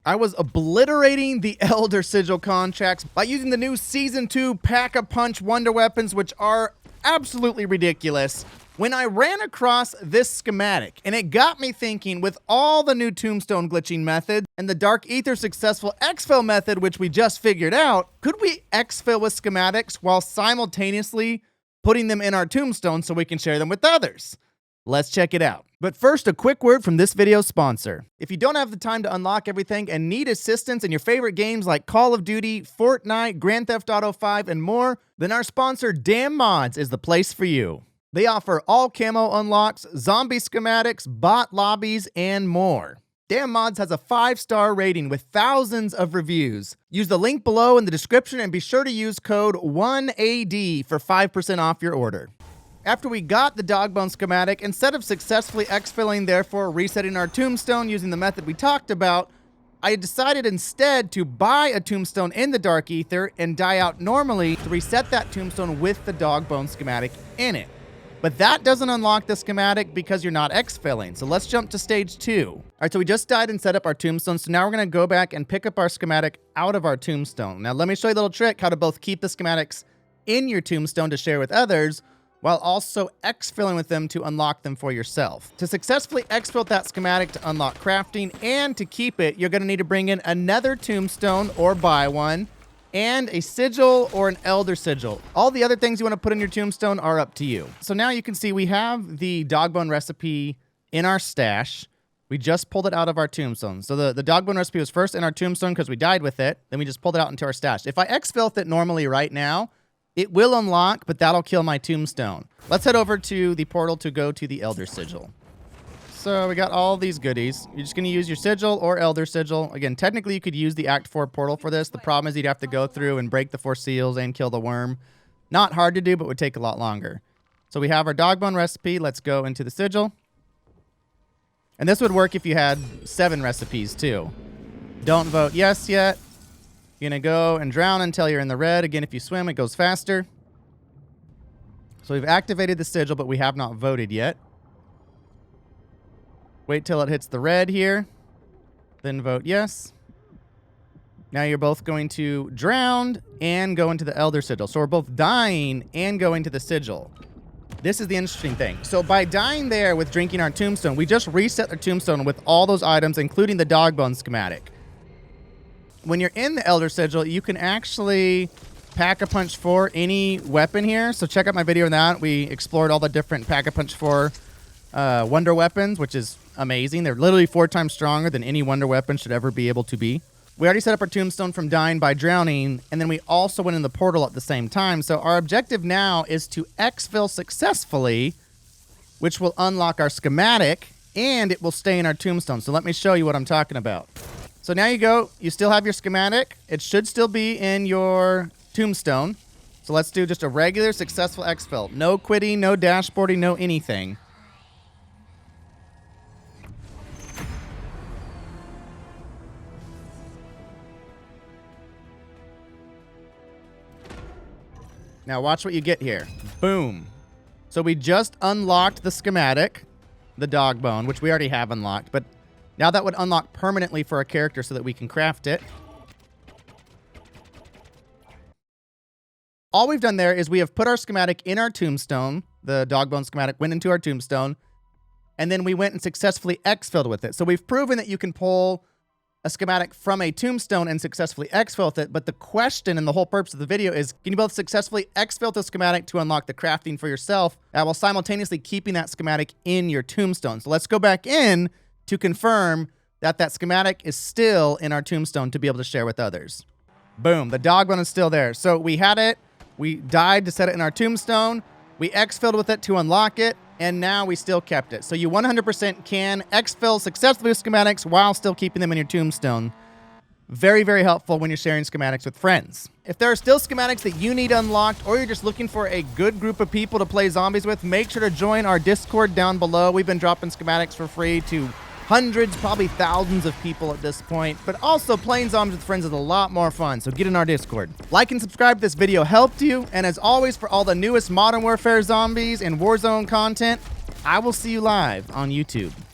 I was obliterating the Elder Sigil contracts by using the new Season 2 Pack-a-Punch Wonder Weapons, which are absolutely ridiculous, when I ran across this schematic. And it got me thinking, with all the new Tombstone glitching methods and the Dark Aether successful exfil method, which we just figured out, could we exfil with schematics while simultaneously putting them in our Tombstone so we can share them with others? Let's check it out. But first, a quick word from this video's sponsor. If you don't have the time to unlock everything and need assistance in your favorite games like Call of Duty, Fortnite, Grand Theft Auto 5, and more, then our sponsor, Damn Mods, is the place for you. They offer all camo unlocks, zombie schematics, bot lobbies, and more. Damn Mods has a 5-star rating with thousands of reviews. Use the link below in the description and be sure to use code OneAD for 5% off your order. After we got the Dogbone schematic, instead of successfully exfilling, therefore resetting our Tombstone using the method we talked about, I decided instead to buy a Tombstone in the Dark Aether and die out normally to reset that Tombstone with the Dogbone schematic in it. But that doesn't unlock the schematic because you're not exfilling. So let's jump to stage 2. All right, so we just died and set up our Tombstone. So now we're going to go back and pick up our schematic out of our Tombstone. Now let me show you a little trick how to both keep the schematics in your Tombstone to share with others, while also exfilling with them to unlock them for yourself. To successfully exfil that schematic to unlock crafting and to keep it, you're going to need to bring in another Tombstone or buy one, and a sigil or an Elder Sigil. All the other things you want to put in your Tombstone are up to you. So now you can see we have the Dogbone recipe in our stash. We just pulled it out of our Tombstone. So the Dogbone recipe was first in our Tombstone because we died with it. Then we just pulled it out into our stash. If I exfil with it normally right now, it will unlock, but that'll kill my Tombstone. Let's head over to the portal to go to the Elder Sigil. So we got all these goodies. You're just going to use your Sigil or Elder Sigil. Again, technically you could use the Act 4 portal for this. The problem is you'd have to go through and break the 4 seals and kill the worm. Not hard to do, but would take a lot longer. So we have our Dogbone recipe. Let's go into the Sigil. And this would work if you had 7 recipes too. Don't vote yes yet. You're going to go and drown until you're in the red. Again, if you swim, it goes faster. So we've activated the Sigil, but we have not voted yet. Wait till it hits the red here. Then vote yes. Now you're both going to drown and go into the Elder Sigil. So we're both dying and going to the Sigil. This is the interesting thing. So by dying there with drinking our Tombstone, we just reset our Tombstone with all those items, including the Dogbone schematic. When you're in the Elder Sigil, you can actually Pack-a-Punch for any weapon here. So check out my video on that. We explored all the different Pack-a-Punch for Wonder Weapons, which is amazing. They're literally 4 times stronger than any Wonder Weapon should ever be able to be. We already set up our Tombstone from dying by drowning, and then we also went in the portal at the same time. So our objective now is to exfil successfully, which will unlock our schematic, and it will stay in our Tombstone. So let me show you what I'm talking about. So now you go, you still have your schematic. It should still be in your Tombstone. So let's do just a regular successful exfil. No quitting, no dashboarding, no anything. Now watch what you get here. Boom. So we just unlocked the schematic, the Dogbone, which we already have unlocked, but now that would unlock permanently for our character so that we can craft it. All we've done there is we have put our schematic in our Tombstone. The Dogbone schematic went into our Tombstone. And then we went and successfully exfilled with it. So we've proven that you can pull a schematic from a Tombstone and successfully exfil with it. But the question and the whole purpose of the video is, can you both successfully exfil the schematic to unlock the crafting for yourself while simultaneously keeping that schematic in your Tombstone? So let's go back in to confirm that that schematic is still in our Tombstone to be able to share with others. Boom, the Dogbone is still there. So we had it, we died to set it in our Tombstone, we exfilled with it to unlock it, and now we still kept it. So you 100% can exfil successfully with schematics while still keeping them in your Tombstone. Very, very helpful when you're sharing schematics with friends. If there are still schematics that you need unlocked, or you're just looking for a good group of people to play zombies with, make sure to join our Discord down below. We've been dropping schematics for free to hundreds, probably thousands of people at this point, but also playing zombies with friends is a lot more fun, so get in our Discord. Like and subscribe if this video helped you, and as always, for all the newest Modern Warfare zombies and Warzone content, I will see you live on YouTube.